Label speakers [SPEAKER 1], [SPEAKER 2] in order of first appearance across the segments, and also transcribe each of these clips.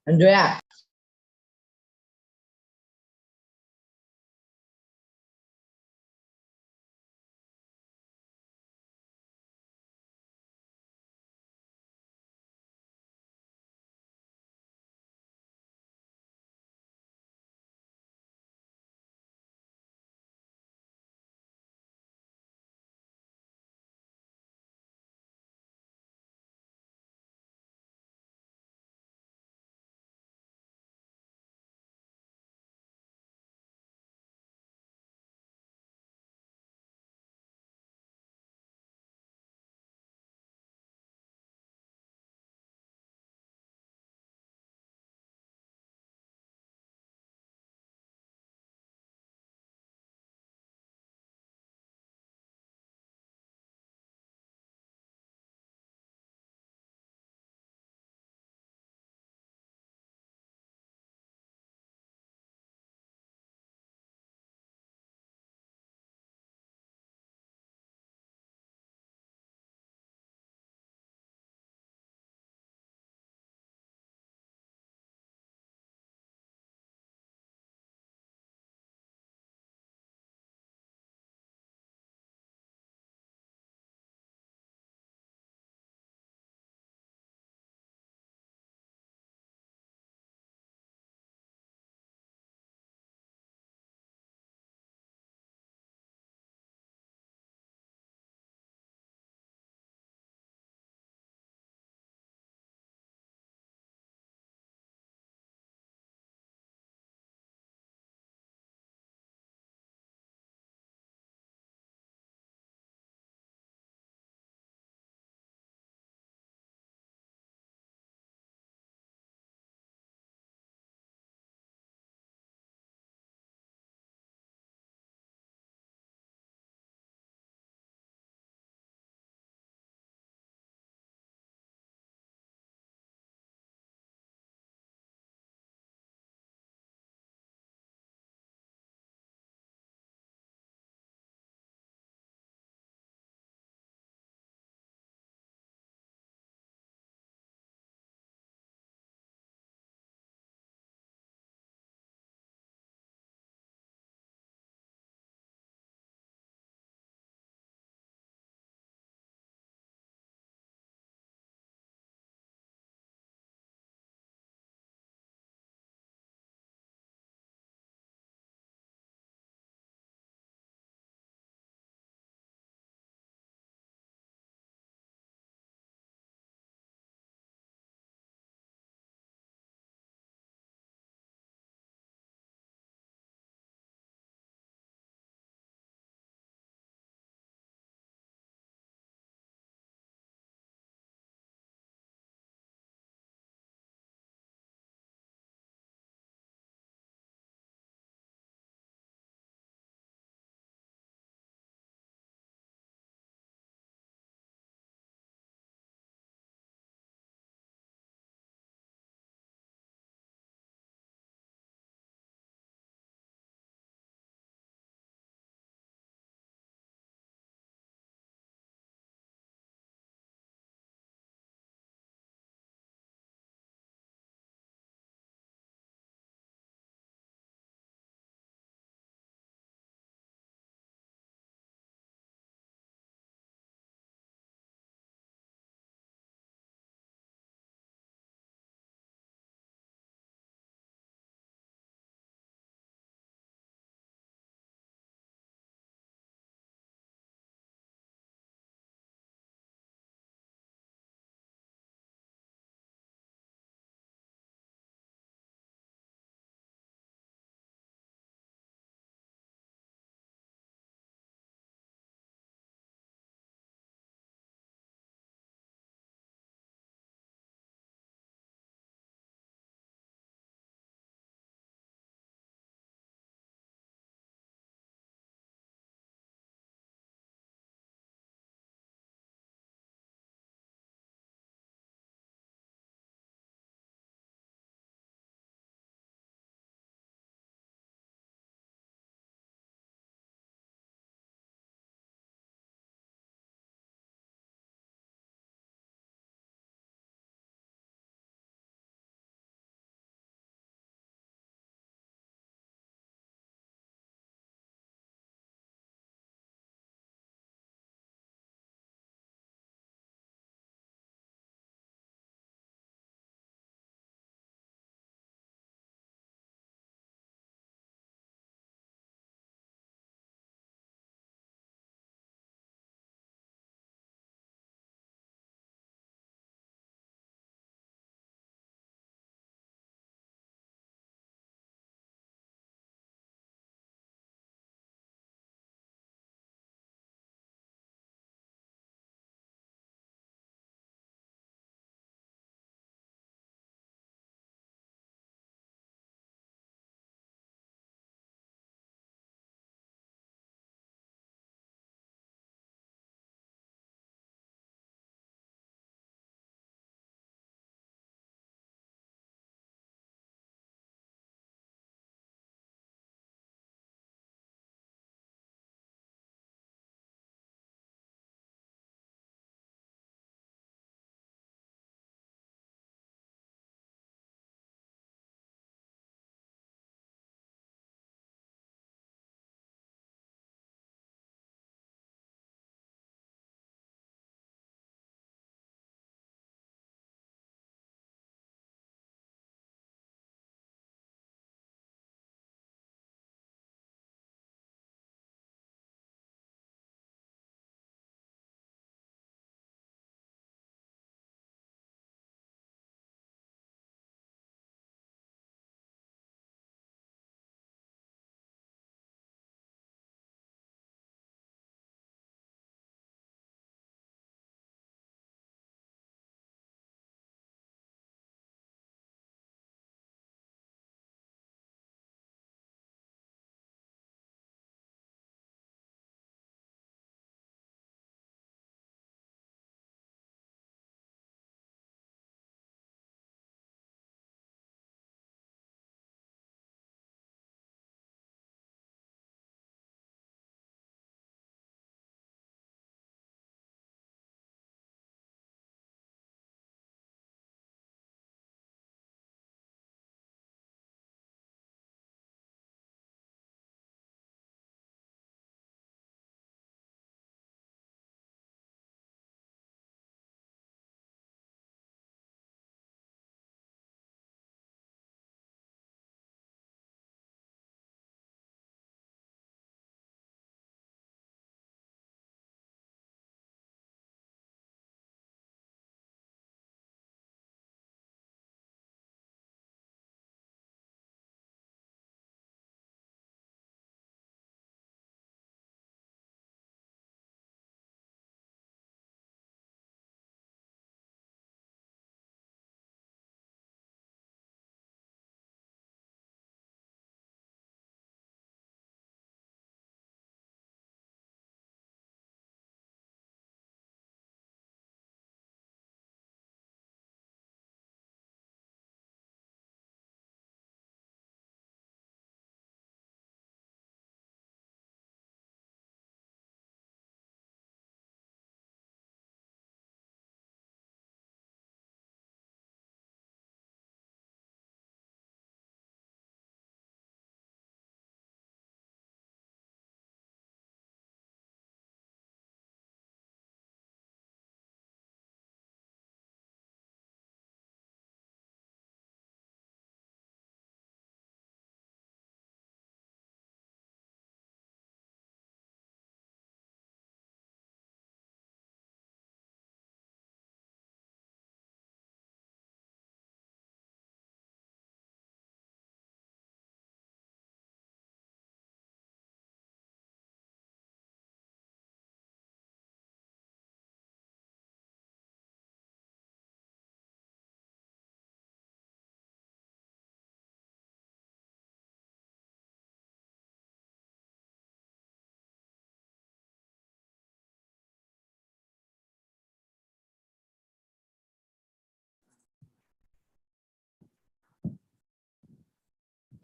[SPEAKER 1] Andrea,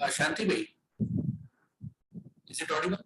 [SPEAKER 1] Shanti bhai, is it audible?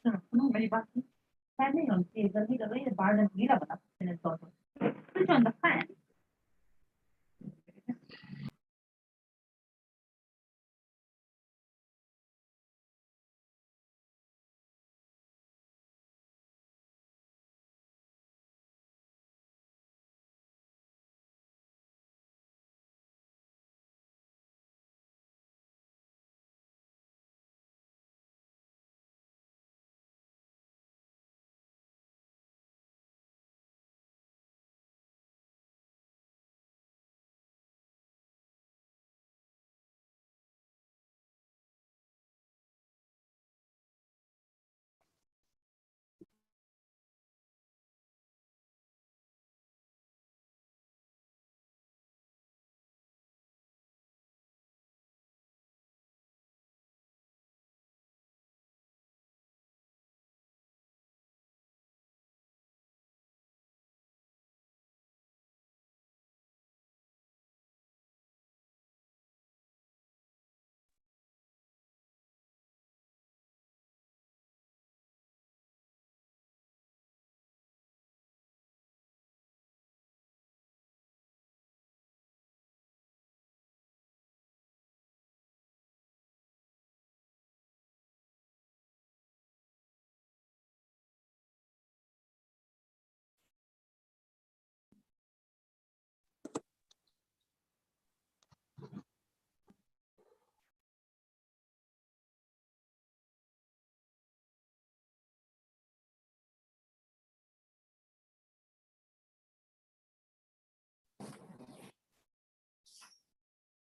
[SPEAKER 2] No, very bad. Standing on stage, the leader is bad and leader in his daughter. Switch on the fan.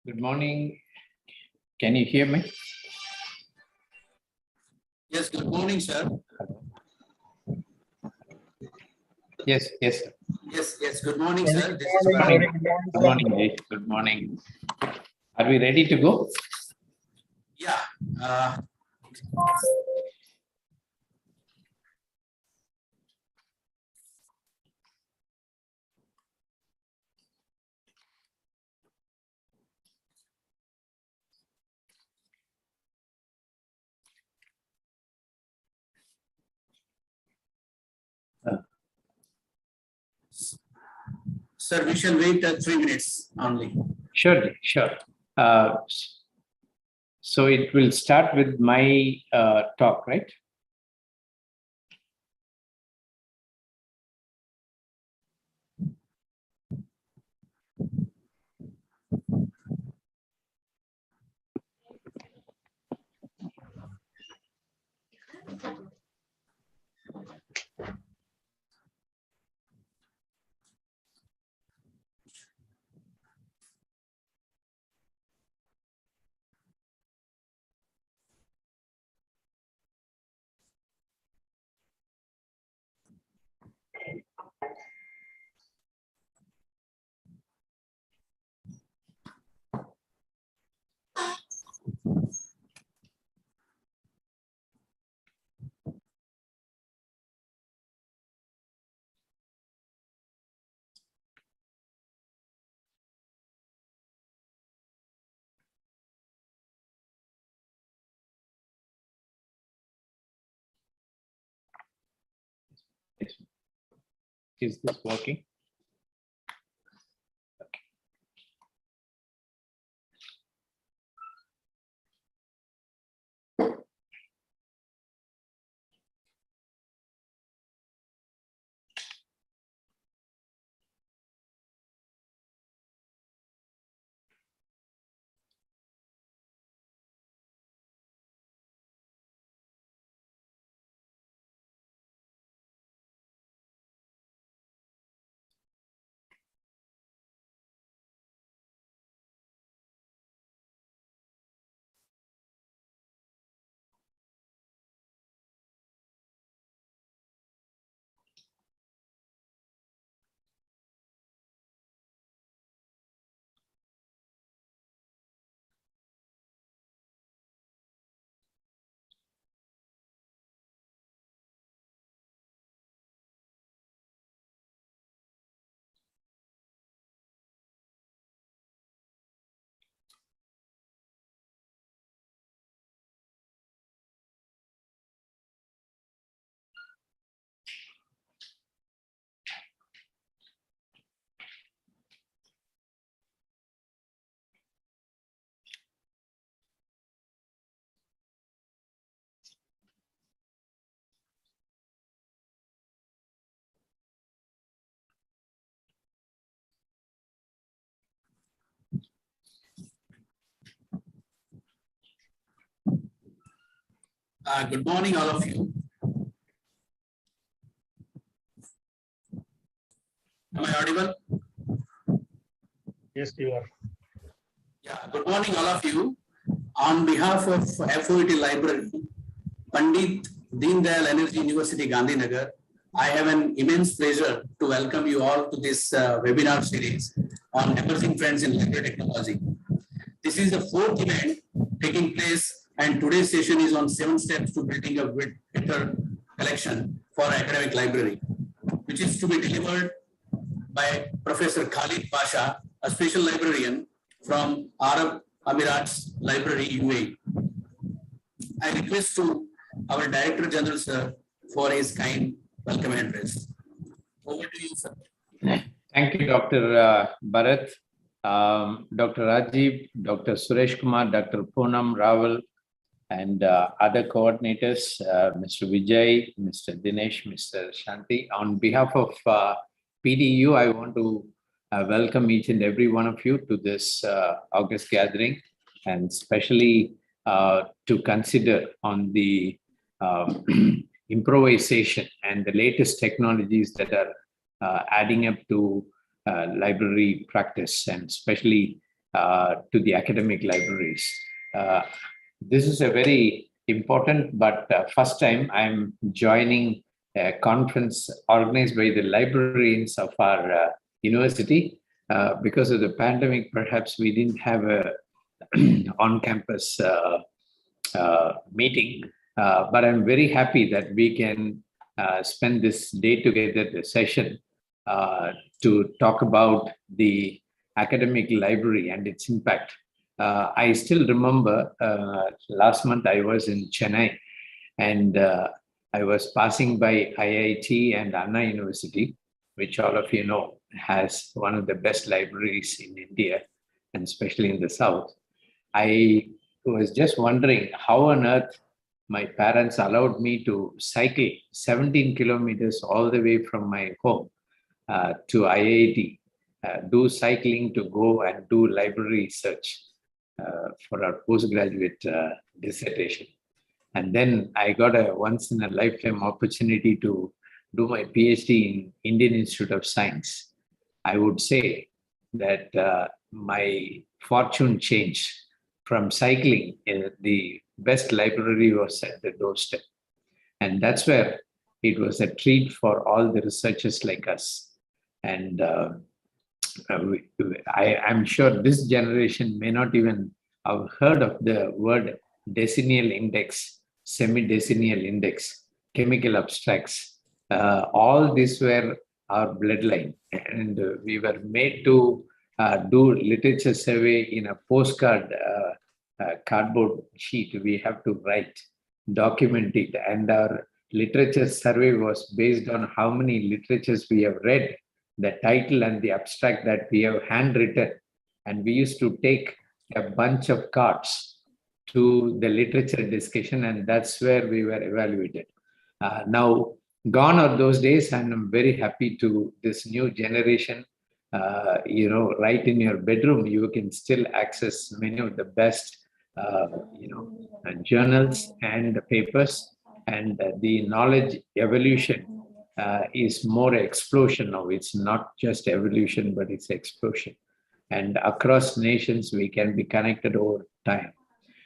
[SPEAKER 3] Good morning. Can you hear me?
[SPEAKER 1] Yes, good morning, sir.
[SPEAKER 3] Yes, yes. Sir.
[SPEAKER 1] Yes, good morning, sir. This is Varun.
[SPEAKER 3] Good morning, Jay. Good morning. Are we ready to go?
[SPEAKER 1] Yeah. Sir, we shall wait 3 minutes only.
[SPEAKER 3] Surely, sure. So it will start with my talk, right? Is this working?
[SPEAKER 1] Good morning, all of you. Am I audible?
[SPEAKER 4] Yes, you are.
[SPEAKER 1] Yeah, good morning, all of you. On behalf of FOET Library, Pandit Deen Dayal Energy University, Gandhinagar, I have an immense pleasure to welcome you all to this webinar series on emerging trends in library technology. This is the fourth event taking place, and today's session is on 7 steps to building a better collection for academic library, which is to be delivered by Professor Khalid Pasha, a special librarian from Arab Emirates Library, UAE. I request to our Director General, sir, for his kind welcome address. Over to you, sir.
[SPEAKER 3] Thank you, Dr. Bharat, Dr. Rajiv, Dr. Suresh Kumar, Dr. Poonam Raval, and other coordinators, Mr. Vijay, Mr. Dinesh, Mr. Shanti. On behalf of PDU, I want to welcome each and every one of you to this August gathering, and especially to consider on the improvisation and the latest technologies that are adding up to library practice, and especially to the academic libraries. This is a very important but first time I'm joining a conference organized by the librarians of our university. Because of the pandemic, perhaps we didn't have a on-campus meeting, but I'm very happy that we can spend this day together, the session, to talk about the academic library and its impact. I still remember last month I was in Chennai, and I was passing by IIT and Anna University, which all of you know has one of the best libraries in India, and especially in the South. I was just wondering how on earth my parents allowed me to cycle 17 kilometers all the way from my home to IIT, do cycling to go and do library research for our postgraduate dissertation. And then I got a once in a lifetime opportunity to do my PhD in Indian Institute of Science. I would say that my fortune changed from cycling. The best library was at the doorstep. And that's where it was a treat for all the researchers like us. And I'm sure this generation may not even have heard of the word decennial index, semi-decennial index, chemical abstracts. All these were our bloodline. And we were made to do literature survey in a postcard cardboard sheet. We have to write, document it. And our literature survey was based on how many literatures we have read, the title and the abstract that we have handwritten. And we used to take a bunch of cards to the literature discussion, and that's where we were evaluated. Now, gone are those days, and I'm very happy to this new generation. Right in your bedroom, you can still access many of the best, journals and papers, and the knowledge evolution is more explosion now. It's not just evolution, but it's explosion. And across nations, we can be connected over time.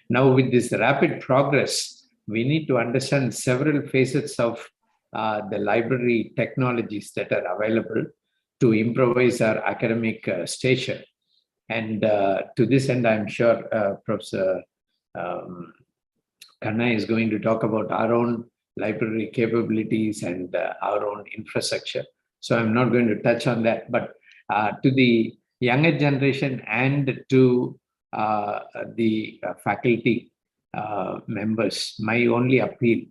[SPEAKER 3] Now, with this rapid progress, we need to understand several facets of the library technologies that are available to improvise our academic stature. And to this end, I'm sure Professor Kanna is going to talk about our own library capabilities and our own infrastructure. So I'm not going to touch on that. But to the younger generation and to the faculty members, my only appeal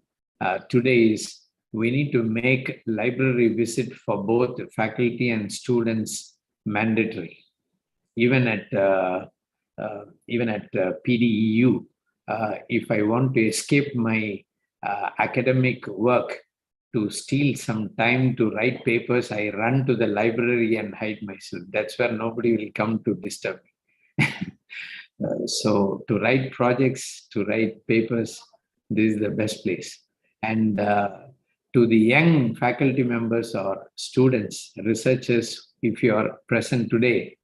[SPEAKER 3] today is we need to make library visit for both faculty and students mandatory. Even at PDEU, if I want to escape my academic work to steal some time to write papers, I run to the library and hide myself. That's where nobody will come to disturb me. So to write projects, to write papers, this is the best place. And to the young faculty members or students, researchers, if you are present today,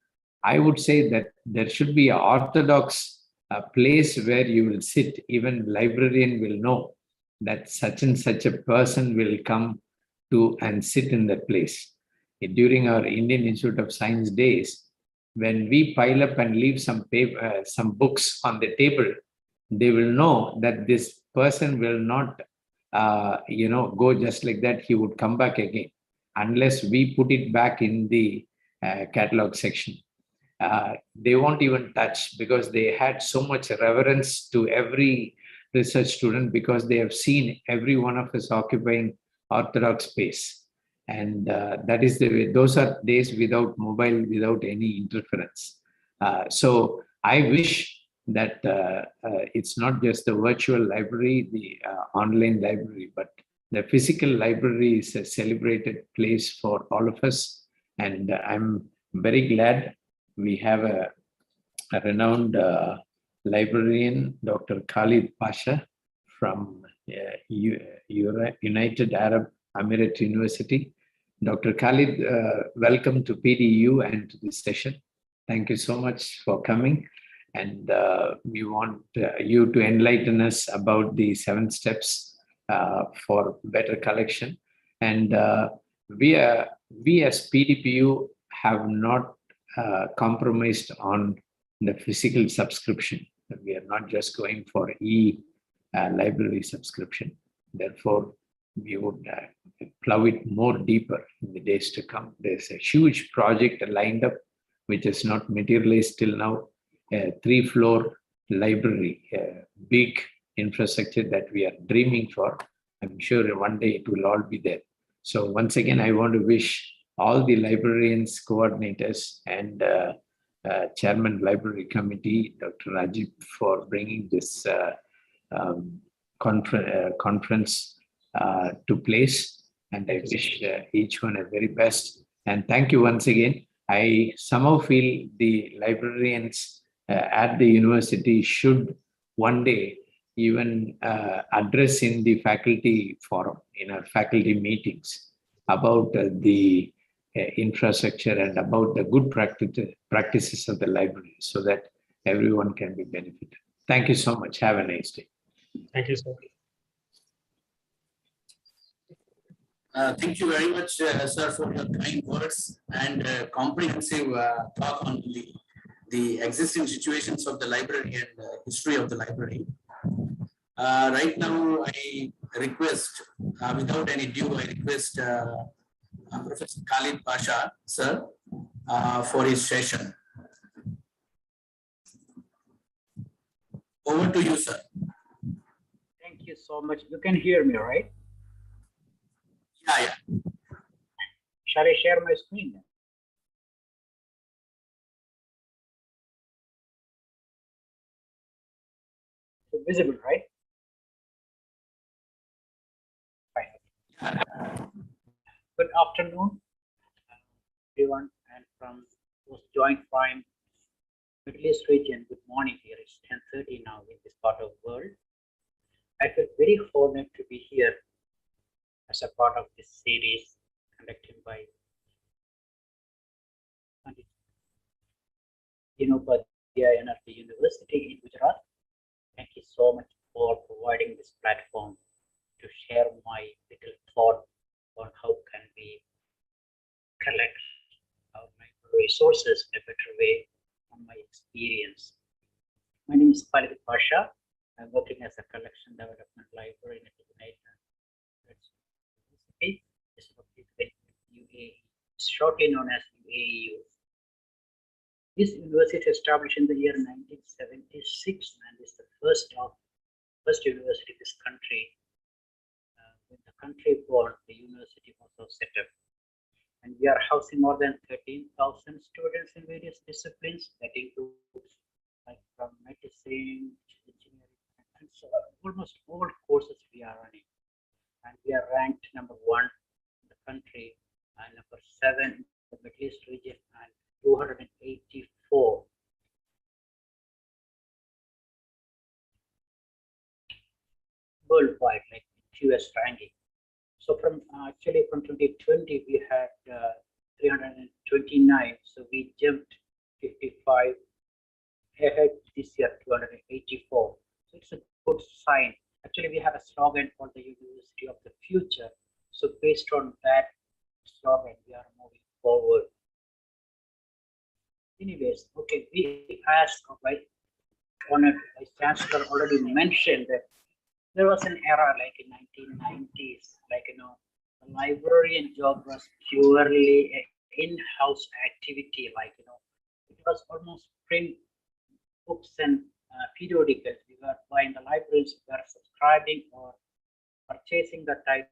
[SPEAKER 3] I would say that there should be an orthodox place where you will sit. Even librarian will know that such and such a person will come to and sit in that place. During our Indian Institute of Science days, when we pile up and leave some paper, some books on the table, they will know that this person will not, go just like that. He would come back again unless we put it back in the catalog section. They won't even touch because they had so much reverence to every research student because they have seen every one of us occupying orthodox space. And that is the way. Those are days without mobile, without any interference. So I wish that it's not just the virtual library, the online library, but the physical library is a celebrated place for all of us. And I'm very glad we have a renowned librarian, Dr. Khalid Pasha from United Arab Emirates University. Dr. Khalid, welcome to PDU and to this session. Thank you so much for coming. And we want you to enlighten us about the 7 steps for better collection. And we as PDPU have not compromised on the physical subscription. We are not just going for library subscription. Therefore, we would plow it more deeper in the days to come. There's a huge project lined up, which is not materialized till now. A 3-floor library, a big infrastructure that we are dreaming for. I'm sure one day it will all be there. So once again, I want to wish all the librarians, coordinators, and Chairman Library Committee, Dr. Rajib, for bringing this conference to place. And I wish each one a very best. And thank you once again. I somehow feel the librarians at the university should one day even address in the faculty forum, in our faculty meetings, about the infrastructure and about the good practices of the library so that everyone can be benefited. Thank you so much. Have a nice day.
[SPEAKER 4] Thank you, sir.
[SPEAKER 1] Thank you very much, sir, for your kind words and comprehensive talk on the existing situations of the library and history of the library. Right now, I request, without any due, I request Professor Khalid Pasha, sir, for his session. Over to you, sir.
[SPEAKER 5] Thank you so much. You can hear me, right?
[SPEAKER 1] Yeah.
[SPEAKER 5] Shall I share my screen then? So visible, right? Fine. Good afternoon, everyone, and from post joint prime Middle East region. Good morning here. It's 10:30 now in this part of the world. I feel very honored to be here as a part of this series conducted by Dinobadhyay NRT University in Gujarat. Thank you so much for providing this platform to share my little thought on how can we collect our resources in a better way from my experience. My name is Khalid Pasha. I'm working as a collection development librarian at the United University, UAE, shortly known as UAEU. This university established in the year 1976 and is the first university in this country. When the country born, the university also set up. And we are housing more than 13,000 students in various disciplines. That includes like from medicine, engineering, and so on. Almost all courses we are running. And we are ranked number 1 in the country and number 7 in the Middle East region and 284. US ranking. So from actually from 2020 we had 329, so we jumped 55 ahead this year, 284. So it's a good sign. Actually, we have a slogan for the University of the Future. So based on that slogan, we are moving forward. Anyways, okay, we asked, right, honored Vice Chancellor already mentioned that there was an era like in 1990s, like, the librarian job was purely an in-house activity, like, it was almost print books and periodicals. We were buying the libraries, we were subscribing or purchasing the titles,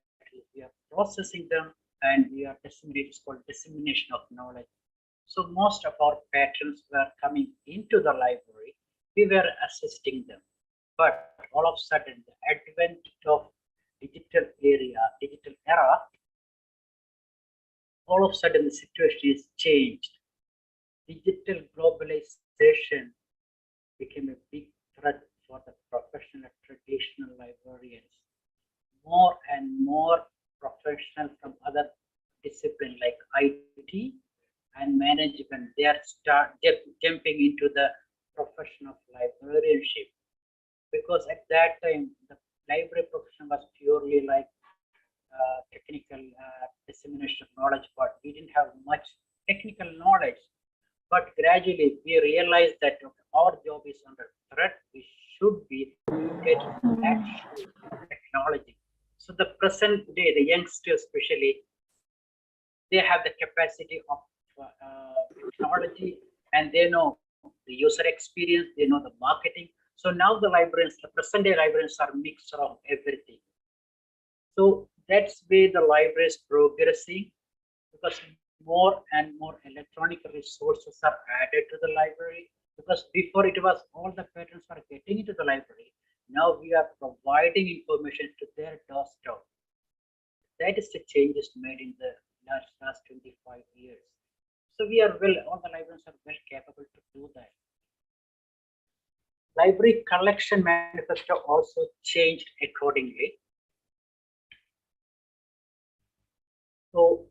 [SPEAKER 5] we are processing them, and we are disseminating. It's called dissemination of knowledge. So most of our patrons were coming into the library. We were assisting them. But all of a sudden, the advent of digital era, all of a sudden the situation is changed. Digital globalization became a big threat for the professional traditional librarians. More and more professionals from other disciplines like IT and management, they are jumping into the profession of librarianship, because at that time the library profession was purely like technical dissemination of knowledge, but we didn't have much technical knowledge. But gradually we realized that our job is under threat. We should be getting actual technology. So the present day, the youngsters especially, they have the capacity of technology, and they know the user experience, they know the marketing. So now the librarians, the present day librarians are mixed of everything. So that's where the library is progressing, because more and more electronic resources are added to the library. Because before it was all the patrons were getting into the library. Now we are providing information to their doorstep. That is the changes made in the last 25 years. So we are all the librarians are well capable to do that. Library collection manifesto also changed accordingly. So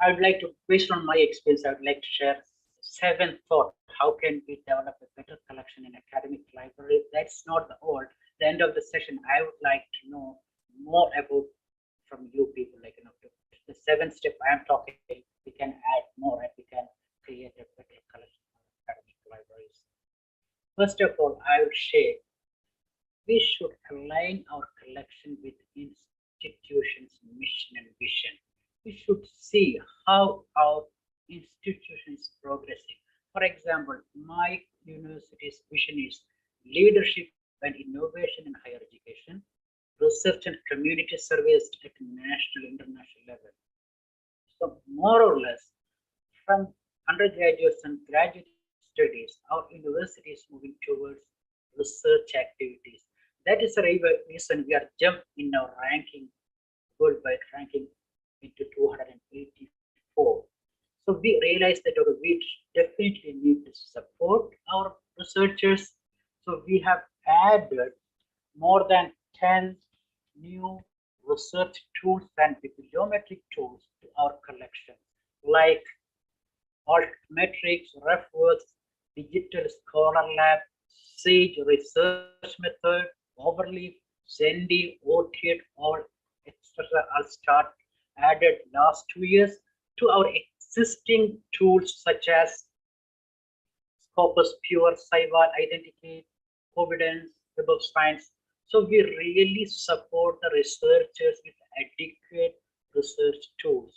[SPEAKER 5] I would like to, based on my experience, I would like to share 7 thoughts. How can we develop a better collection in academic library? That's not the old. The end of the session, I would like to know more about from you people, like, the 7 steps I am talking, we can add more and we can create a better collection of academic libraries. First of all, I would say we should align our collection with institutions' mission and vision. We should see how our institution is progressing. For example, my university's vision is leadership and innovation in higher education, research and community service at national, international level. So more or less, from undergraduates and graduate studies, our university is moving towards research activities. That is the reason we are jumped in our ranking, worldwide ranking, into 284. So we realized that we definitely need to support our researchers. So we have added more than 10 new research tools and bibliometric tools to our collection, like Altmetrics, RefWorks, Digital Scholar Lab, Sage Research Method, Overleaf, Zendy, OTIT, all etc. are added last 2 years to our existing tools such as Scopus Pure, Scival, Identicate, Covidence, Web of Science. So we really support the researchers with adequate research tools.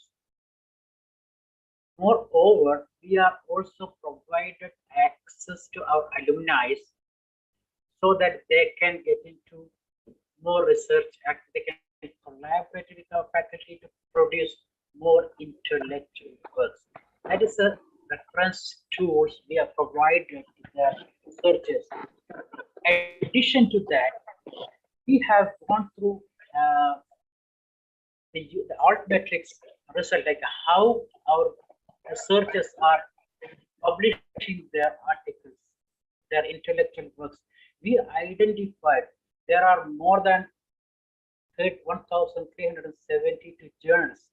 [SPEAKER 5] Moreover, we are also provided access to our alumni so that they can get into more research, they can collaborate with our faculty to produce more intellectual works. That is a reference tools we are provided to the researchers. In addition to that, we have gone through the Altmetrics result, like how our researchers are publishing their articles, their intellectual works. We identified there are more than 1,372 journals.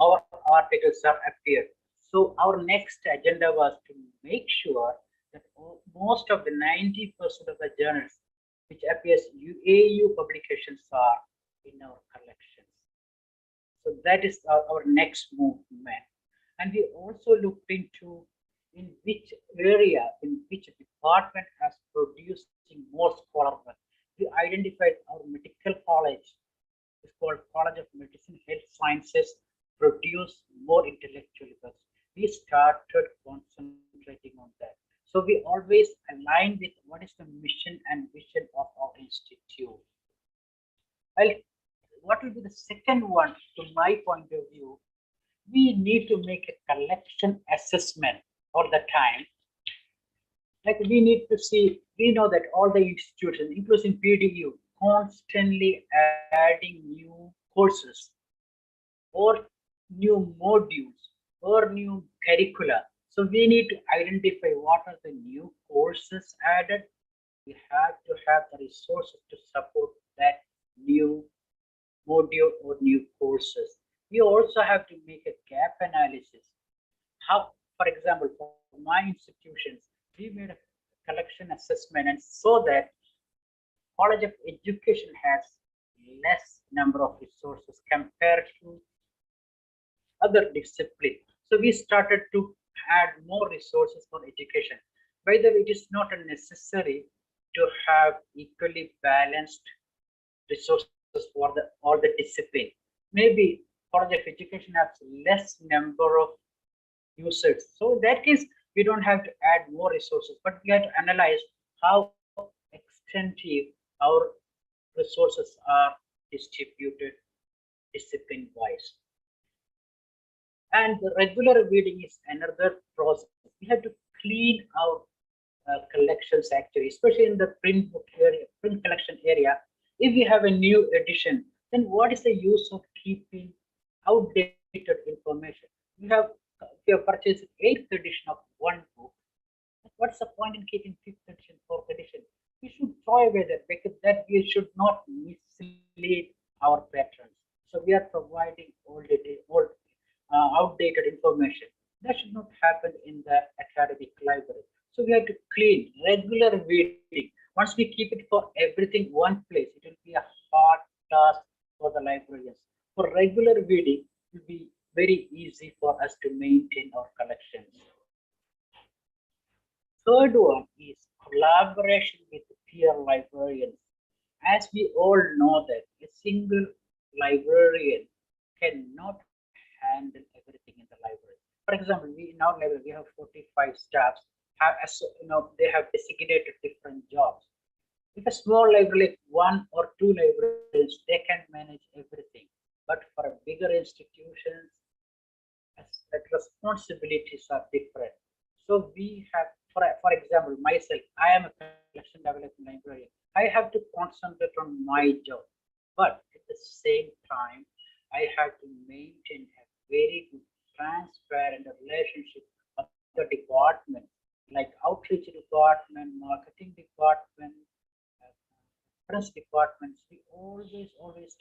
[SPEAKER 5] Our articles are appeared. So our next agenda was to make sure that most of the 90% of the journals which appears UAU publications are in our collections. So that is our next movement. And we also looked into in which area, in which department has producing more scholar work. We identified our medical college, it's called College of Medicine Health Sciences, produce more intellectual works. We started concentrating on that. So we always align with what is the mission and vision of our institute. Well, what will be the second one, to my point of view? We need to make a collection assessment all the time. Like we need to see, we know that all the institutions, including PDU, constantly adding new courses or new modules or new curricula. So we need to identify what are the new courses added. We have to have the resources to support that new module or new courses. We also have to make a gap analysis. How, for example, for my institutions, we made a collection assessment and saw that College of Education has less number of resources compared to other disciplines. So we started to add more resources for education. By the way, it is not necessary to have equally balanced resources for all the discipline. Maybe College of Education has less number of users. So in that case, we don't have to add more resources, but we have to analyze how extensive our resources are distributed discipline-wise. And the regular reading is another process. We have to clean our collections actually, especially in the print book area, print collection area. If we have a new edition, then what is the use of keeping outdated information? We have purchased 8th edition of one book. What's the point in keeping 5th edition, 4th edition? We should throw away that, because that we should not mislead our patrons. So we are providing outdated information. That should not happen in the academic library. So we have to clean regular reading. Once we keep it for everything one place, it will be a hard task for the librarians. For regular reading, it will be very easy for us to maintain our collections. Third one is collaboration with peer librarians. As we all know that a single librarian cannot handle everything in the library. For example, in our library we have 45 staffs. They have designated different jobs. If a small library, 1 or 2 librarians, they can manage everything. But for bigger institutions, the responsibilities are different. So we have, for example, myself, I am a collection development librarian. I have to concentrate on my job, but at the same time, I have to maintain a very good, transparent relationship with the department, like outreach department, marketing department, press departments. We always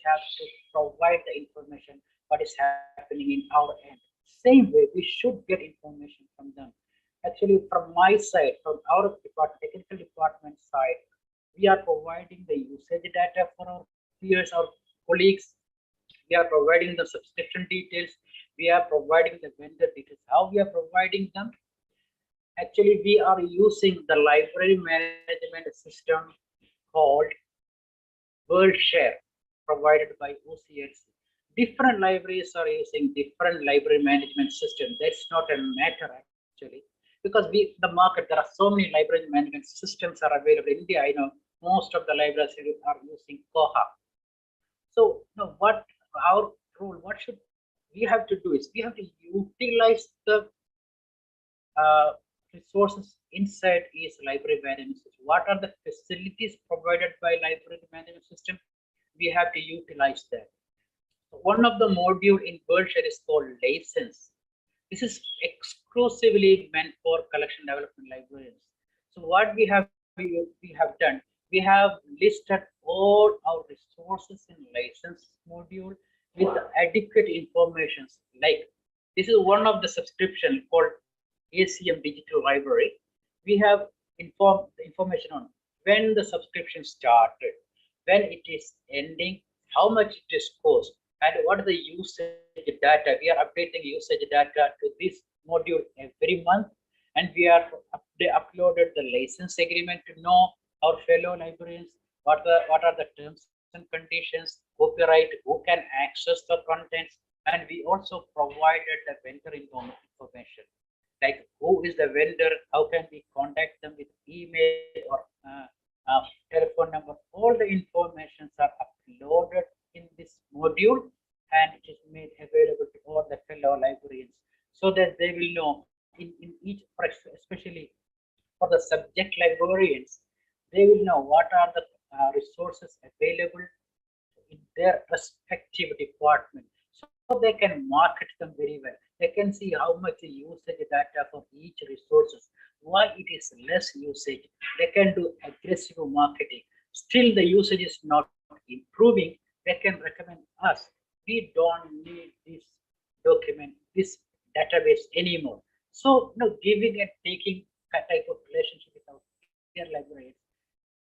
[SPEAKER 5] have to provide the information what is happening in our end. Same way, we should get information from them. Actually, from my side, from our department, technical department side, we are providing the usage data for our peers, our colleagues. We are providing the subscription details. We are providing the vendor details. How we are providing them? Actually, we are using the library management system called WorldShare, provided by OCLC. Different libraries are using different library management system. That's not a matter actually, because the market, there are so many library management systems are available in India. I know most of the libraries are using Koha. So what our role, what should we have to do is we have to utilize the resources inside is library management system. What are the facilities provided by library management system? We have to utilize that. One of the module in WorldShare is called license. This is exclusively meant for collection development librarians. So what we have done, We have listed all our resources in license module with adequate information. Like this is one of the subscription called ACM Digital Library. We have information on when the subscription started, when it is ending, how much it is cost, and what is the usage data. We are updating usage data to this module every month, and we are uploaded the license agreement to know our fellow librarians what are the terms and conditions, copyright, who can access the contents, and we also provided the vendor information, like who is the vendor, how can we contact them with email or telephone number. All the informations are uploaded in this module, and it is made available to all the fellow librarians so that they will know in each, especially for the subject librarians, they will know what are the resources available in their respective department, so they can market them very well. They can see how much usage data for each resources, why it is less usage. They can do aggressive marketing. Still the usage is not improving, they can recommend us. We don't need this document, this database anymore. So giving and taking a type of relationship with our peer librarians,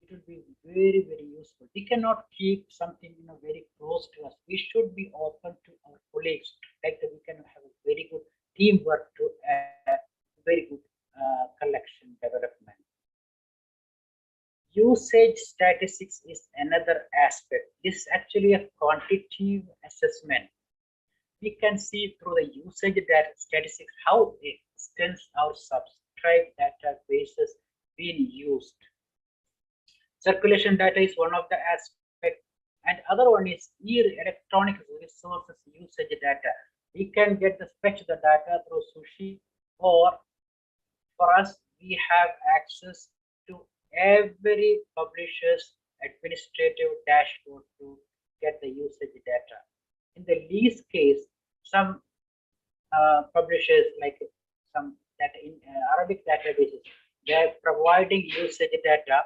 [SPEAKER 5] it will be very, very useful. We cannot keep something very close to us. We should be open to our colleagues, like that we can have a very good teamwork to very good collection development. Usage statistics is another aspect. This is actually a quantitative assessment. We can see through the usage data statistics how extends our subscribed databases being used. Circulation data is one of the aspects, and other one is electronic resources usage data. We can get fetch the data through Sushi, or for us, we have access to every publisher's administrative dashboard to get the usage data. In the least case, some publishers, like some data in Arabic databases, they are providing usage data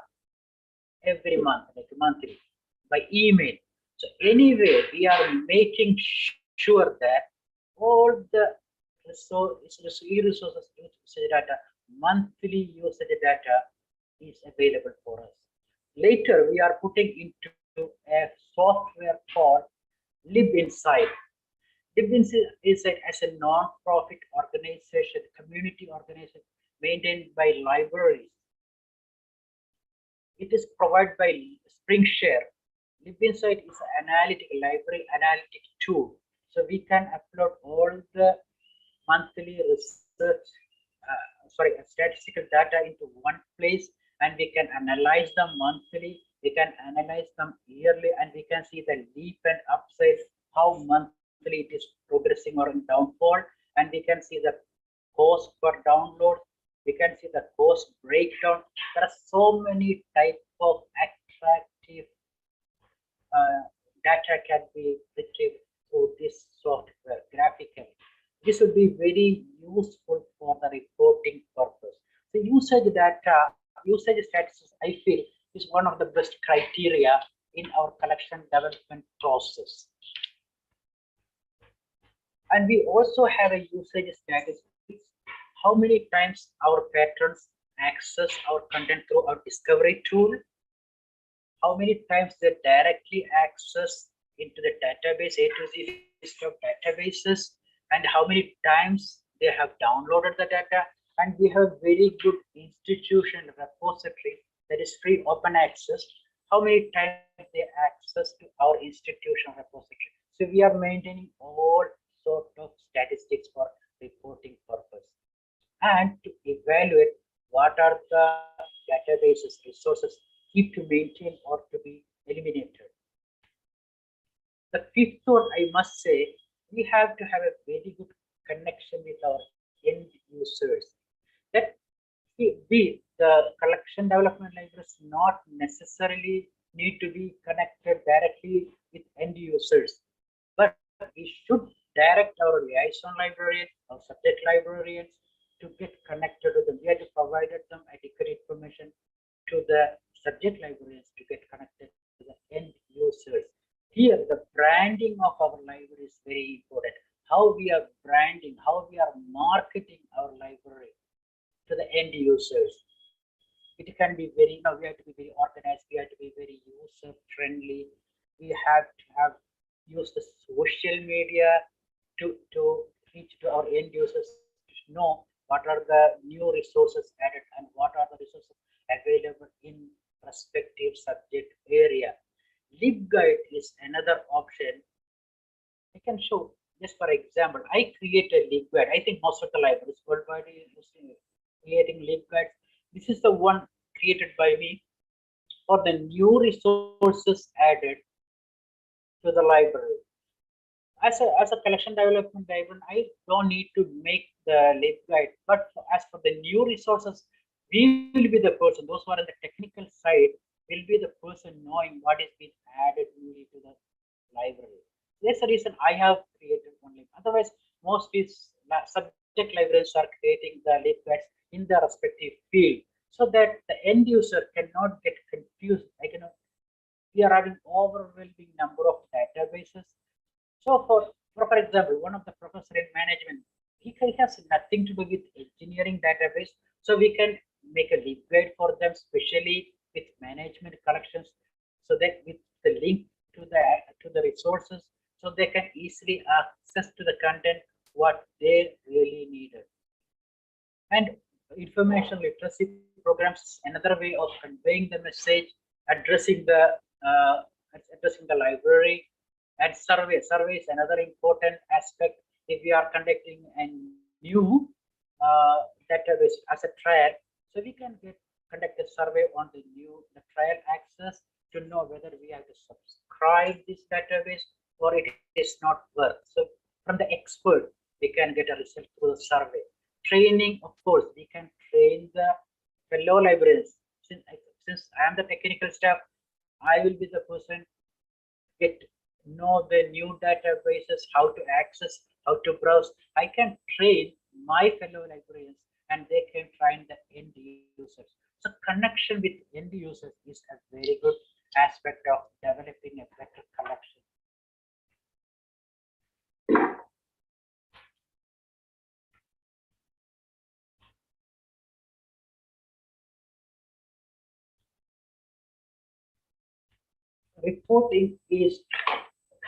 [SPEAKER 5] every month, like monthly, by email. So anyway, we are making sure that all the resources usage data, monthly usage data is available for us. Later, we are putting into a software called LibInsight. LibInsight is as a non-profit organization, community organization maintained by libraries. It is provided by SpringShare. LibInsight is an library analytic tool. So we can upload all the monthly research, statistical data into one place, and we can analyze them monthly, we can analyze them yearly, and we can see the leap and upside, how monthly it is progressing or in downfall, and we can see the cost per download, we can see the cost breakdown. There are so many types of attractive data can be retrieved through this software graphically. This would be very useful for the reporting purpose. The usage data, usage statistics, I feel, is one of the best criteria in our collection development process. And we also have a usage statistics, how many times our patrons access our content through our discovery tool, how many times they directly access into the database, A to Z list of databases, and how many times they have downloaded the data. And we have very good institution repository that is free open access, how many times they access to our institution repository. So we are maintaining all sort of statistics for reporting purpose, and to evaluate what are the databases resources keep to maintain or to be eliminated. The fifth one, I must say, we have to have a very good connection with our end users. That the collection development libraries not necessarily need to be connected directly with end users, but we should direct our liaison librarians, our subject librarians to get connected to them. We have to provide them adequate information to the subject librarians to get connected to the end users. Here, the branding of our library is very important. How we are branding, how we are marketing our library to the end users. It can be very, we have to be very organized, we have to be very user friendly. We have to have use the social media to reach to our end users to know what are the new resources added and what are the resources available in respective subject area. LibGuide is another option. I can show, just for example, I created LibGuide. I think most of the libraries worldwide is creating LibGuides. This is the one created by me for the new resources added to the library. As a collection development librarian, I don't need to make the LibGuide, but as for the new resources, we will be the person, those who are on the technical side will be the person knowing what is being added newly to the library. That's the reason I have created one LibGuide. Otherwise, most subject librarians are creating the LibGuides in the respective field so that the end user cannot get confused. We are having overwhelming number of databases. So for example, one of the professor in management, he has nothing to do with engineering database. So we can make a LibGuide for them, especially with management collections, so that with the link to the resources, so they can easily access to the content what they really needed. And information literacy programs is another way of conveying the message, addressing the library. And survey is another important aspect. If we are conducting a new database as a trial, so we can conduct a survey on the trial access to know whether we have to subscribe this database or it is not worth. So from the expert, we can get a result through the survey. Training, of course, we can train the fellow librarians. Since I am the technical staff, I will be the person know the new databases, how to access, how to browse. I can train my fellow librarians and they can train the end users. So connection with end users is a very good aspect of developing a better collection. Reporting is,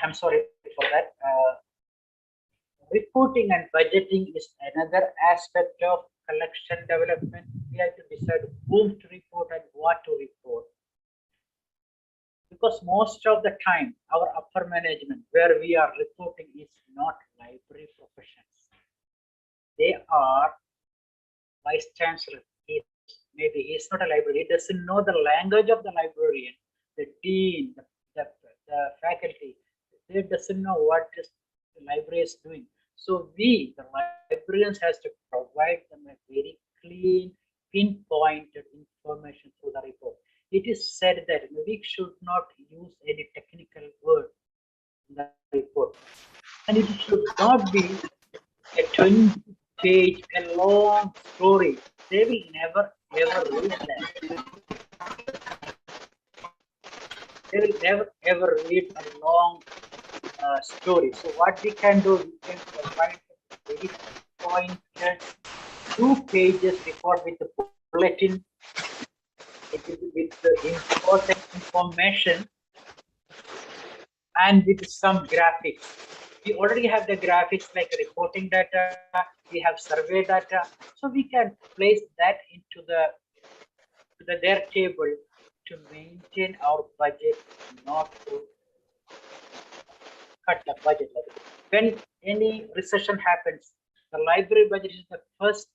[SPEAKER 5] I'm sorry for that. Reporting and budgeting is another aspect of collection development. We have to decide whom to report and what to report. Because most of the time, our upper management, where we are reporting, is not library professionals. They are vice chancellor. Maybe he's not a librarian. He doesn't know the language of the librarian, the dean, the faculty. They doesn't know what the library is doing. So we, the librarians, has to provide them a very clean, pinpointed information through the report. It is said that we should not use any technical word in the report, and it should not be a 20-page, a long story. They will never ever read that. They will never ever read a long story. So what we can do, we can provide a very pointed 2 pages report with the bulletin, with the important information and with some graphics. We already have the graphics like reporting data, we have survey data, so we can place that into their table to maintain our budget, not to cut the budget. When any recession happens, the library budget is the first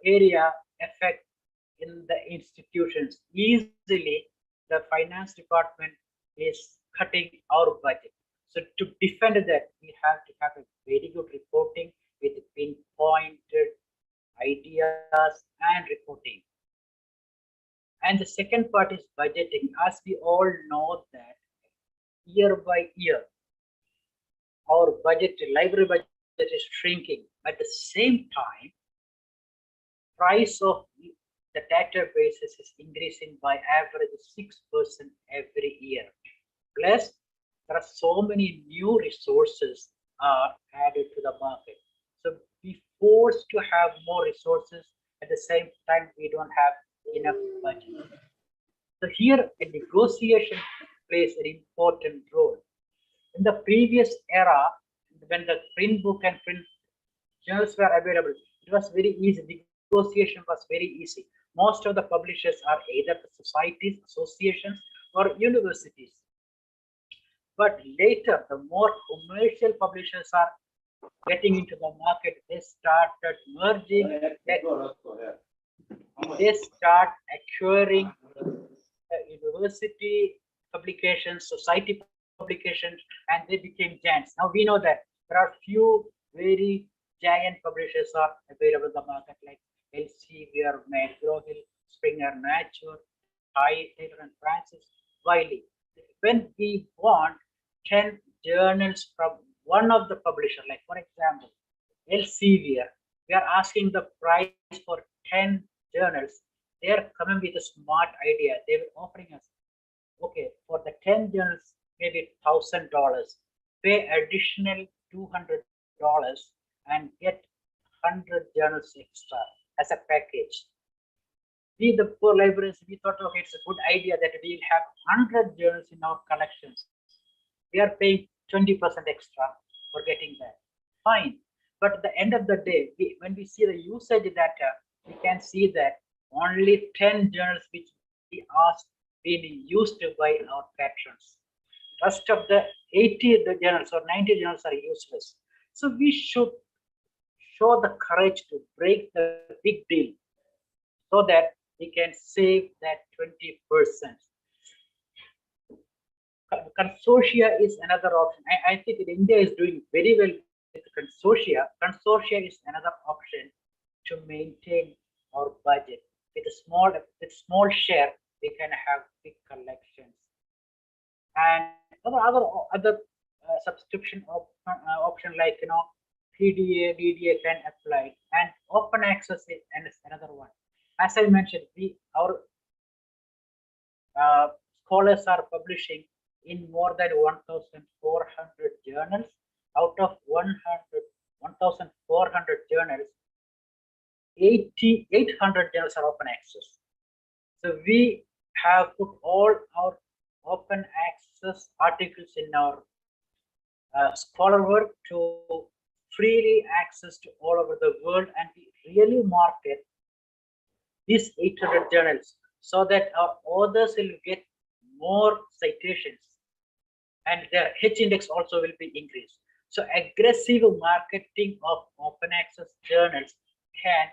[SPEAKER 5] area affect in the institutions. Easily, the finance department is cutting our budget. So to defend that, we have to have a very good reporting with pinpointed ideas and reporting. And the second part is budgeting. As we all know that year by year, our budget, library budget is shrinking. At the same time, price of the database is increasing by average 6% every year. Plus, there are so many new resources added to the market. So we forced to have more resources. At the same time, we don't have enough budget. So here, a negotiation plays an important role. In the previous era, when the print book and print journals were available, it was very easy. Negotiation was very easy. Most of the publishers are either the societies, associations, or universities. But later, the more commercial publishers are getting into the market, they started merging, they start acquiring university publications, society publications, and they became giants. Now we know that there are few very giant publishers are available in the market, like Elsevier, McGraw-Hill, Springer Nature, Ty, Taylor and Francis, Wiley. When we want 10 journals from one of the publisher, like for example, Elsevier, we are asking the price for 10 journals. They are coming with a smart idea. They were offering us, okay, for the 10 journals, maybe $1,000, pay additional $200 and get 100 journals extra as a package. We, the poor librarians, we thought, okay, it's a good idea that we'll have 100 journals in our collections. We are paying 20% extra for getting that. Fine. But at the end of the day, when we see the usage data, we can see that only 10 journals which we asked being used by our patrons. Rest of the 80 journals or 90 journals are useless. So we should show the courage to break the big deal so that we can save that 20%. Consortia is another option. I think India is doing very well with consortia. Consortia is another option to maintain our budget. With a small share, we can have big collections. And other subscription option like PDA, DDA can apply, and open access is another one. As I mentioned, our scholars are publishing in more than 1,400 journals. Out of 1,400 journals, 800 journals are open access. So we have put all our open access articles in our scholar work to freely access to all over the world, and we really market these 800 journals so that our authors will get more citations and their H index also will be increased. So aggressive marketing of open access journals can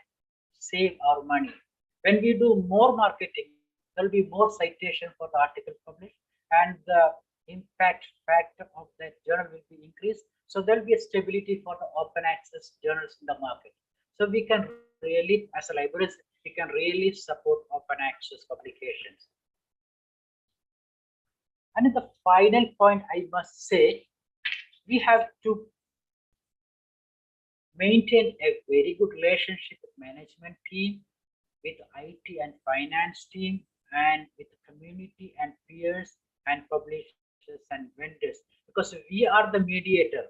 [SPEAKER 5] save our money. When we do more marketing, there will be more citation for the article published, and the impact factor of that journal will be increased. So there will be a stability for the open access journals in the market. So we can really, as a librarian, we can really support open access publications. And in the final point, I must say, we have to maintain a very good relationship with management team, with IT and finance team, and with the community and peers and publishers and vendors, because we are the mediator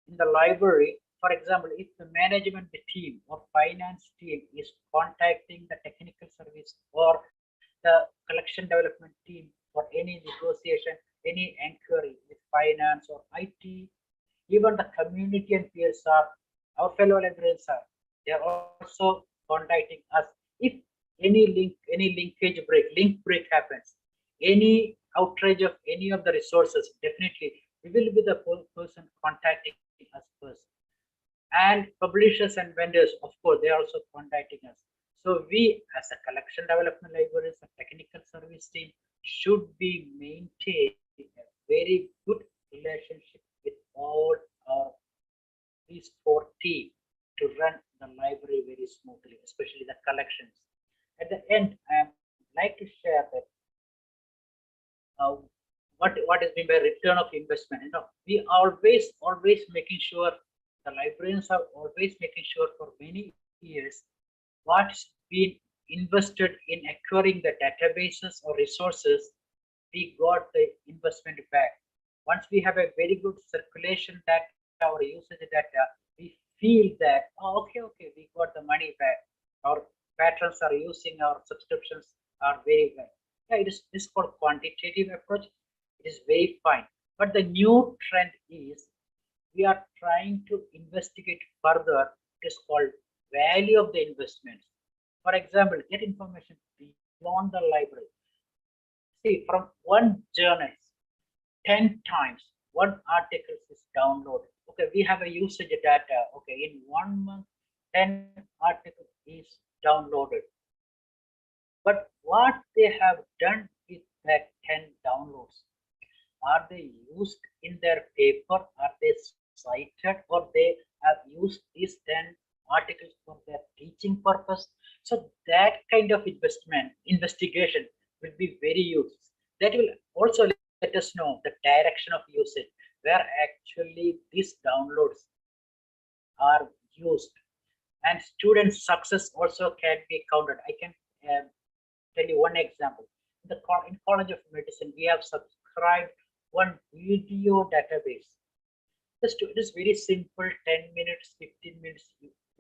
[SPEAKER 5] in the library. For example, if the management team or finance team is contacting the technical service or the collection development team for any negotiation, any inquiry with finance or IT, even the community and peers are, our fellow librarians are, they are also contacting us. If any link break happens, any outrage of any of the resources, definitely we will be the person contacting us first. And publishers and vendors, of course, they are also contacting us. So we, as a collection development libraries and technical service team, should be maintain a very good relationship with all our these 4 teams to run the library very smoothly, especially the collections. At the end, I like to share that what is meant by return of investment. We always making sure, the librarians are always making sure for many years what's been invested in acquiring the databases or resources, we got the investment back. Once we have a very good circulation data or usage data, we feel that, oh, okay, we got the money back. Our patrons are using our subscriptions are very well. Yeah, it is called quantitative approach. It is very fine. But the new trend is we are trying to investigate further. It is called value of the investments. For example, get information beyond the library. See, from one journal, 10 times one article is downloaded. Okay, we have a usage data. Okay, in 1 month, 10 articles is downloaded. But what they have done with that 10 downloads, are they used in their paper? Are they cited, or they have used these 10 articles for their teaching purpose? So that kind of investigation will be very useful. That will also let us know the direction of usage, where actually these downloads are used. And student success also can be counted. I can tell you one example. In College of Medicine, we have subscribed one video database. It is very simple, 10 minutes, 15 minutes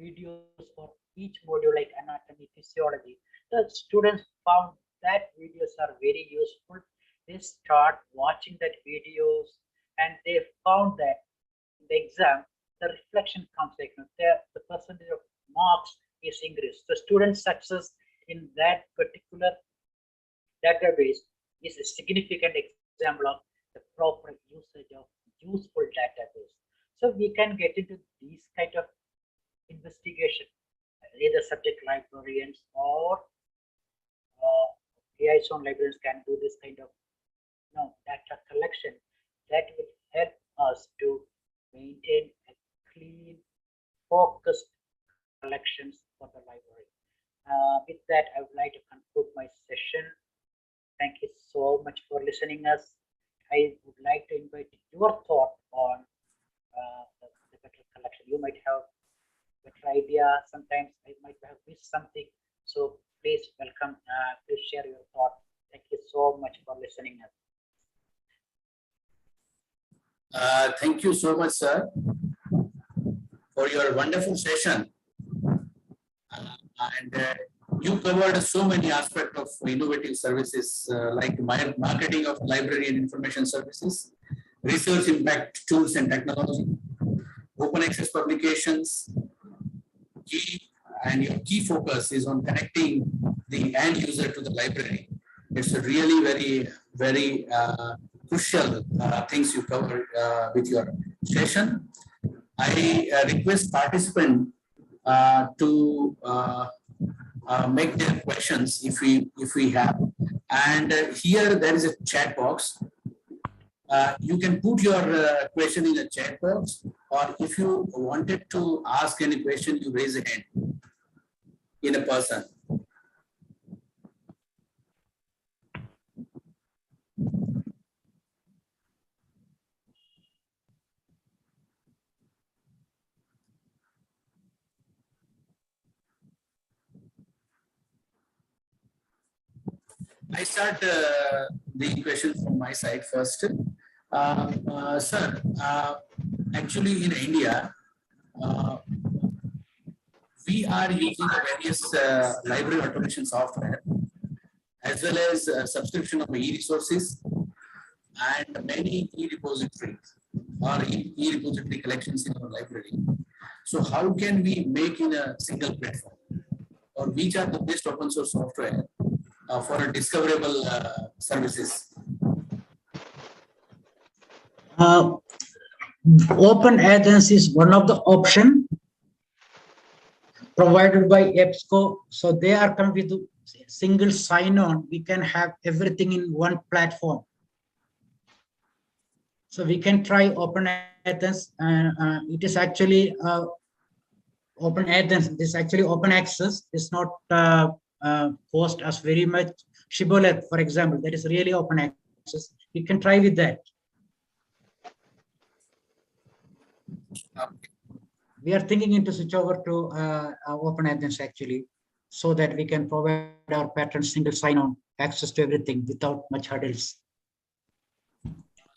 [SPEAKER 5] videos for each module like anatomy, physiology. The students found that videos are very useful. They start watching that videos and they found that in the exam, the reflection comes like the percentage of marks is increased. The student success in that particular database is a significant example of the proper usage of useful database. So we can get into these kind of investigation, either subject librarians or AI zone librarians can do this kind of data collection that will help us to maintain a clean, focused collections for the library. With that, I would like to conclude my session. Thank you so much for listening us. I would like to invite your thought on the better collection. You might have a better idea. Sometimes I might have missed something. So please welcome, please share your thought. Thank you so much for listening us.
[SPEAKER 1] Thank you so much, sir, for your wonderful session. You covered so many aspects of innovative services like marketing of library and information services, research impact tools and technology, open access publications, and your key focus is on connecting the end user to the library. It's a really very crucial things you covered with your session. I request participants to make their questions if we have. And here there is a chat box. You can put your question in the chat box, or if you wanted to ask any question, you raise a hand in a person. I start the question from my side first. Sir, actually in India, we are using various library automation software as well as subscription of e-resources and many e-repositories or e-repository collections in our library. So how can we make in a single platform, or which are the best open source software for discoverable services?
[SPEAKER 4] Open Athens is one of the option provided by EBSCO. So they are coming with single sign-on. We can have everything in one platform. So we can try Open Athens, and it is actually Open Athens. It is actually open access. It's not cost us very much. Shibboleth, for example, that is really open access. We can try with that. We are thinking into switch over to Open Athens actually. so that we can provide our patrons single sign-on access to everything without much hurdles.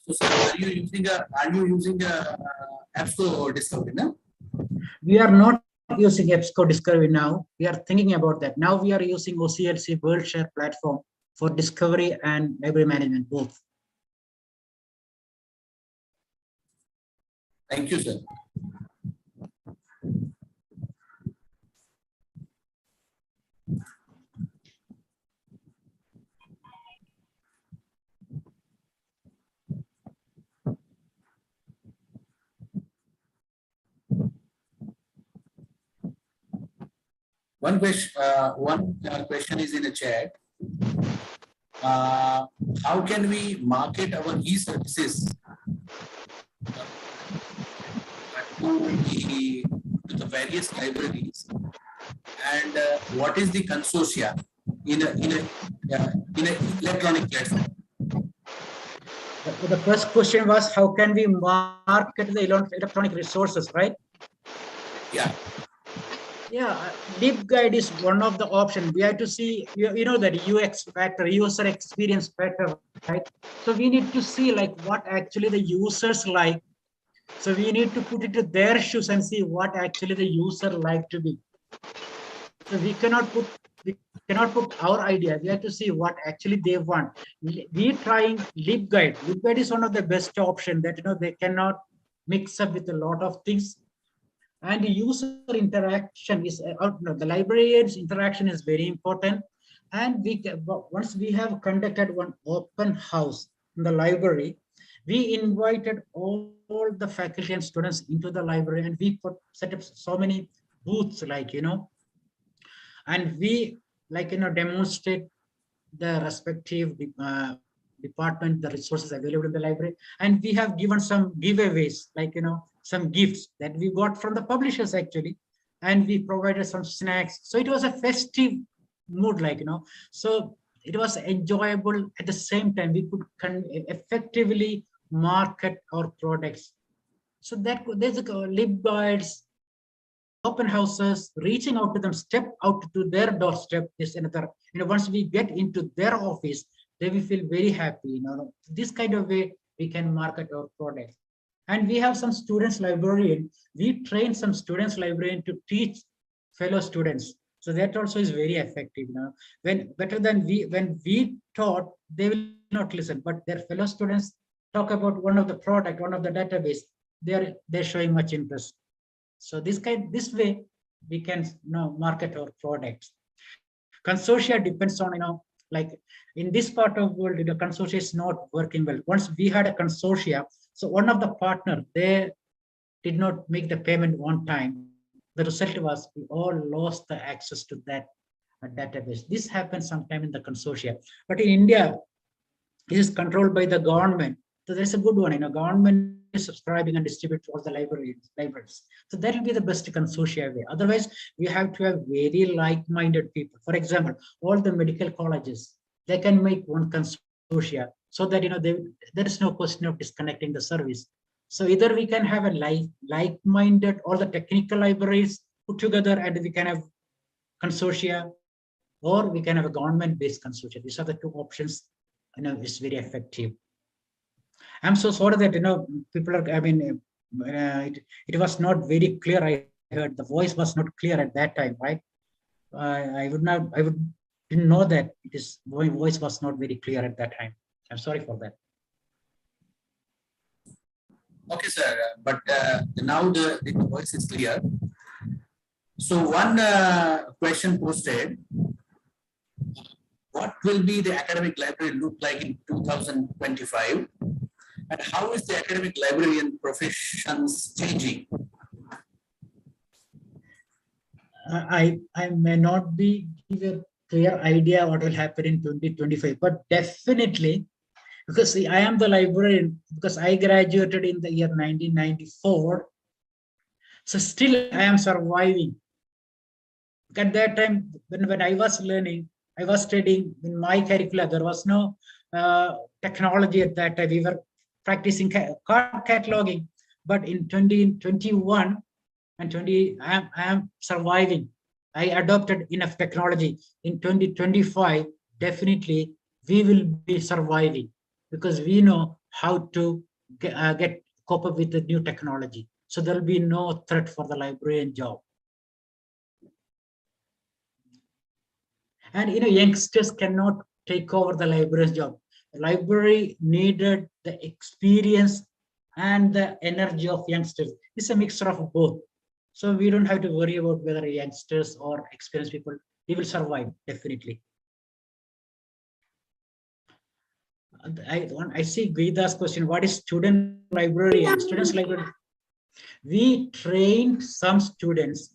[SPEAKER 1] So, sir, are you using a AppSco Discovery? No?
[SPEAKER 4] We are not using EBSCO Discovery now. We are thinking about that. Now we are using OCLC WorldShare platform for discovery and library management both.
[SPEAKER 1] Thank you, sir. One question is in the chat. How can we market our e-services to the various libraries, and what is the consortia in a electronic platform?
[SPEAKER 4] The first question was, how can we market the electronic resources, right?
[SPEAKER 1] Yeah.
[SPEAKER 4] Yeah, LibGuide is one of the options. We have to see, you know, that UX factor, user experience factor, right? So we need to see like what actually the users like. So we need to put it to their shoes and see what actually the user like to be. So we cannot put our idea. We have to see what actually they want. We trying LibGuide. LibGuide is one of the best option that, you know, they cannot mix up with a lot of things. And the user interaction is the librarian's interaction is very important. And once we have conducted one open house in the library, we invited all the faculty and students into the library, and we set up so many booths, like, you know, and we, like, you know, demonstrate the respective department, the resources available in the library. And we have given some giveaways, like, you know, some gifts that we got from the publishers actually, and we provided some snacks. So it was a festive mood, like, you know, so it was enjoyable. At the same time, we could effectively market our products. So that there's a LibGuides, open houses, reaching out to them, step out to their doorstep is another, you know, once we get into their office, they will feel very happy, you know. This kind of way we can market our products. And we have some students librarian. We train some students librarian to teach fellow students. So that also is very effective. You know, when we taught, they will not listen, but their fellow students talk about one of the product, one of the database, they're showing much interest. So this way we can, you know, market our products. Consortia depends on, you know, like in this part of world, the consortia is not working well. Once we had a consortia, so one of the partner, they did not make the payment on time. The result was we all lost the access to that database. This happens sometime in the consortia, but in India, it is controlled by the government. So there's a good one, you know, government is subscribing and distribute to all the libraries. So that will be the best consortia way. Otherwise, we have to have very like-minded people. For example, all the medical colleges, they can make one consortia so that, you know, there is no question of disconnecting the service. So either we can have a like-minded, all the technical libraries put together, and we can have consortia, or we can have a government-based consortia. These are the two options, you know, is very effective. I'm so sorry that, you know, people are, I mean, it was not very clear. I heard the voice was not clear at that time, right? I didn't know that my voice was not very clear at that time. I'm sorry for that.
[SPEAKER 1] Okay, sir, but now the voice is clear. So one question posted: what will be the academic library look like in 2025? And how is the academic librarian professions changing?
[SPEAKER 4] I may not give a clear idea what will happen in 2025, but definitely, because see, I am the librarian, because I graduated in the year 1994. So still I am surviving. At that time, when I was learning, I was studying in my curricula, there was no technology at that time. We were practicing card cataloging, but in 2021 and 20, I am surviving. I adopted enough technology in 2025, definitely we will be surviving because we know how to get cope up with the new technology. So there will be no threat for the librarian job. And youngsters cannot take over the librarian's job. The library needed the experience and the energy of youngsters. It's a mixture of both. So we don't have to worry about whether youngsters or experienced people, we will survive, definitely. I see Guida's question, what is student librarian? Students library. We trained some students.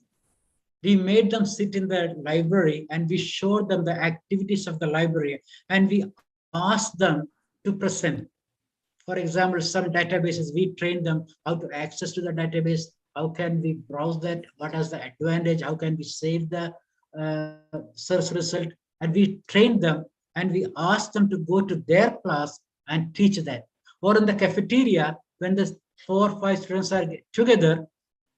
[SPEAKER 4] We made them sit in the library and we showed them the activities of the library and we asked them to present. For example, some databases, we trained them how to access to the database, how can we browse that, what is the advantage, how can we save the search result, and we trained them and we asked them to go to their class and teach that. Or in the cafeteria, when the 4 or 5 students are together,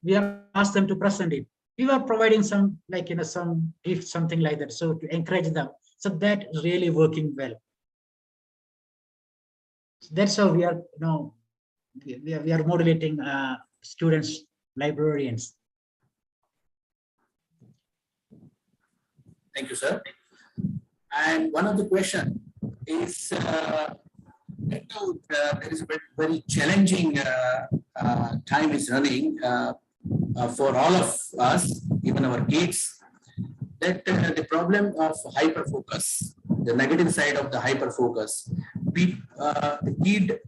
[SPEAKER 4] we asked them to present it. We were providing some, like, some gift, something like that, so to encourage them. So that is really working well. That's how we are, we are modulating students, librarians.
[SPEAKER 1] Thank you, sir. And one of the question is, there is a very challenging time is running for all of us, even our kids, that the problem of hyperfocus, the negative side of the hyperfocus. The kid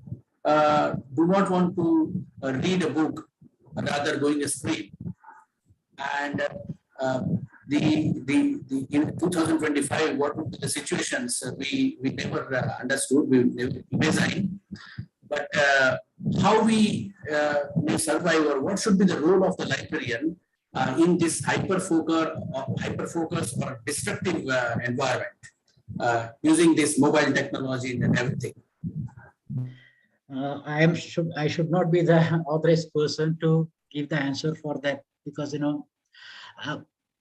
[SPEAKER 1] do not want to read a book, rather going a screen. And in 2025, what would be the situations we never understood, we never imagined. But how we may survive, or what should be the role of the librarian in this hyperfocus or destructive environment, using this mobile technology and everything?
[SPEAKER 4] I should not be the authorized person to give the answer for that, because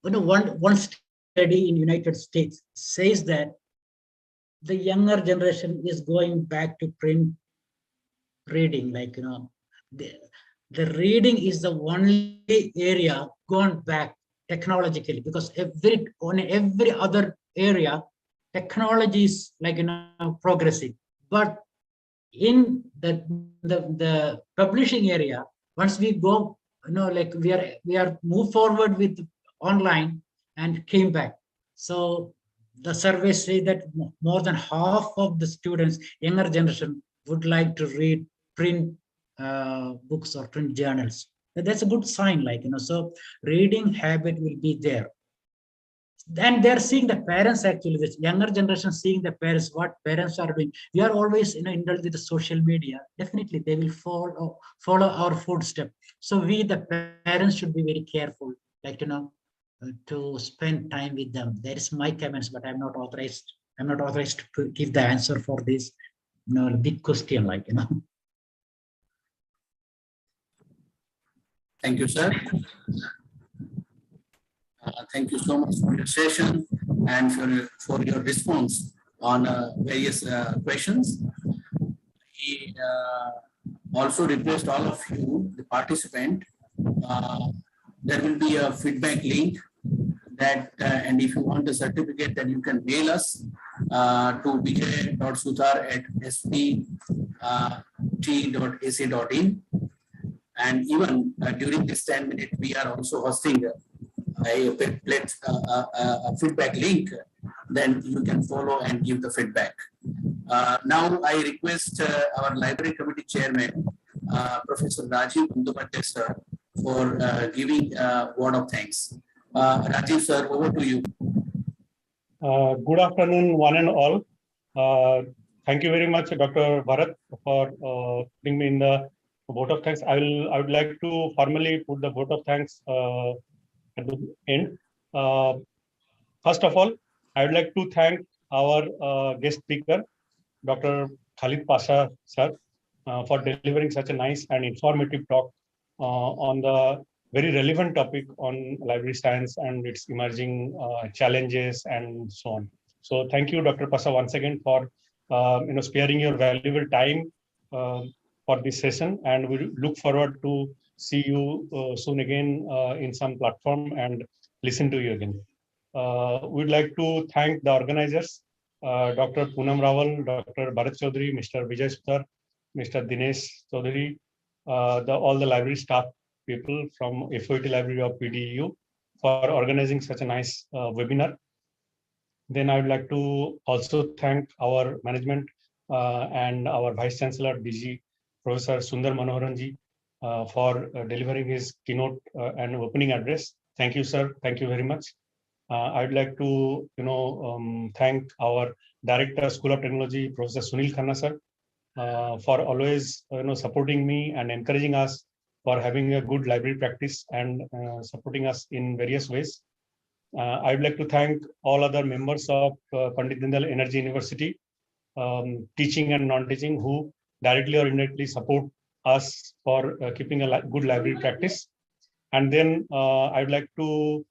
[SPEAKER 4] one study in United States says that the younger generation is going back to print reading. Like, the reading is the only area gone back technologically, because on every other area technology is like progressive. But in the publishing area, once we go, like we are move forward with online and came back. So the surveys say that more than half of the students, younger generation, would like to read print books or print journals. That's a good sign, so reading habit will be there. Then they're seeing the parents, actually, the younger generation seeing the parents, what parents are doing. We are always indulged with the social media. Definitely they will follow our footsteps. So we, the parents, should be very careful, to spend time with them. That is my comments, but I'm not authorized to give the answer for this big question,
[SPEAKER 1] Thank you, sir. Thank you so much for your session and for your response on various questions. We also request all of you, the participant, there will be a feedback link that, and if you want a certificate, then you can mail us to vijay.suthar@spt.ac.in. And even during this 10-minute, we are also hosting a feedback link. Then you can follow and give the feedback. Now I request our library committee chairman, Professor Rajiv Bandyopadhyay sir, for giving a word of thanks. Rajiv sir, over to you.
[SPEAKER 6] Good afternoon, one and all. Thank you very much, Dr. Bharat, for putting me in the vote of thanks. I would like to formally put the vote of thanks at the end. First of all, I would like to thank our guest speaker, Dr. Khalid Pasha sir, for delivering such a nice and informative talk on the very relevant topic on library science and its emerging challenges and so on. So thank you, Dr. Pasa, once again for sparing your valuable time for this session, and we look forward to see you soon again in some platform and listen to you again. We'd like to thank the organizers, Dr. Poonam Rawal, Dr. Bharat Chaudhary, Mr. Vijay Sutar, Mr. Dinesh Chaudhary, all the library staff people from FOIT Library of PDU for organizing such a nice webinar. Then I would like to also thank our management and our Vice Chancellor, DG Professor Sundar Manoharanji, for delivering his keynote and opening address. Thank you, sir. Thank you very much. I'd like to, thank our Director, School of Technology, Professor Sunil Khanna, sir, for always, supporting me and encouraging us for having a good library practice and supporting us in various ways. I'd like to thank all other members of Pandit Deendayal Energy University, teaching and non-teaching, who directly or indirectly support us for keeping a good library practice. And then I'd like to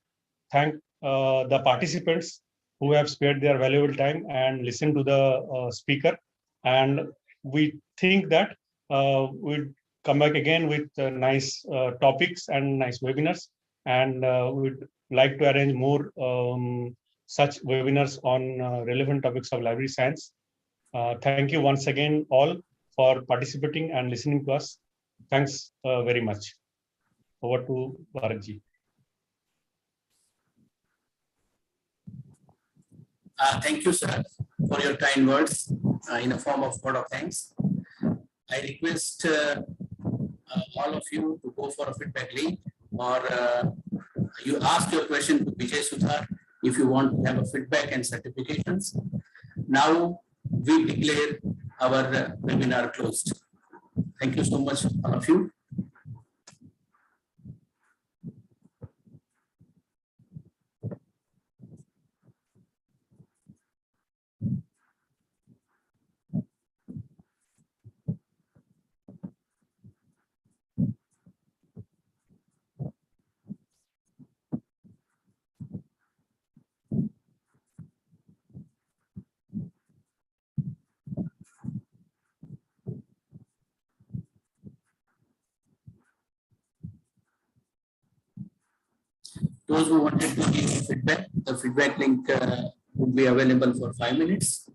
[SPEAKER 6] thank the participants who have spared their valuable time and listened to the speaker. And we think that we'll come back again with nice topics and nice webinars. And we'd like to arrange more such webinars on relevant topics of library science. Thank you once again all for participating and listening to us. Thanks very much. Over to Bharatji.
[SPEAKER 1] Thank you, sir, for your kind words in a form of word of thanks. I request all of you to go for a feedback link, or you ask your question to Vijay Sutar if you want to have a feedback and certifications. Now we declare our webinar closed. Thank you so much, all of you. Those who wanted to give feedback, the feedback link would be available for 5 minutes.